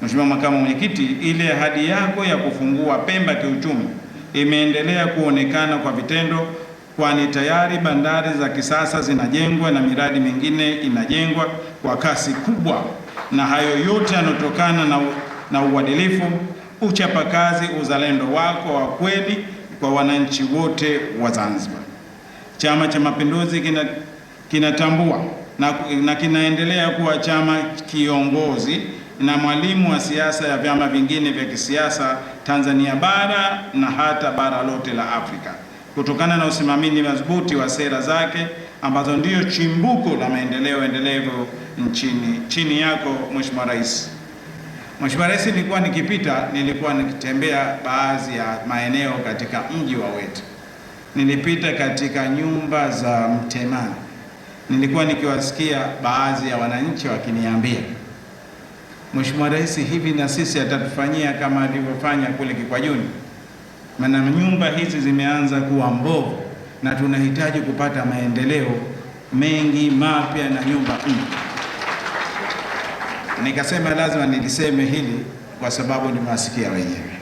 Mheshimiwa Makamu Mwenyekiti, ile ahadi yako ya kufungua Pemba kiuchumi imeendelea kuonekana kwa vitendo, kwani tayari bandari za kisasa zinajengwa na miradi mingine inajengwa kwa kasi kubwa, na hayo yote yanatokana na uadilifu, uchapakazi, uzalendo wako wa kweli kwa wananchi wote wa Zanzibar. Chama cha Mapinduzi kinatambua na kinaendelea kuwa chama kiongozi na mwalimu wa siasa ya vyama vingine vya kisiasa Tanzania bara na hata bara lote la Afrika, kutokana na usimamizi madhubuti wa sera zake ambazo ndiyo chimbuko la maendeleo endelevu nchini chini yako Mheshimiwa Rais. Mheshimiwa Rais, nilikuwa nikitembea baadhi ya maeneo katika mji wa Wete. Nilipita katika nyumba za Mtemani. Nilikuwa nikiwasikia baadhi ya wananchi wakiniambia, Mheshimiwa Rais, hivi na sisi atatufanyia kama alivyofanya kule Kikwajuni, maana nyumba hizi zimeanza kuwa mbovu na tunahitaji kupata maendeleo mengi mapya na nyumba mpya. Nikasema lazima niliseme hili kwa sababu nimewasikia wenyewe.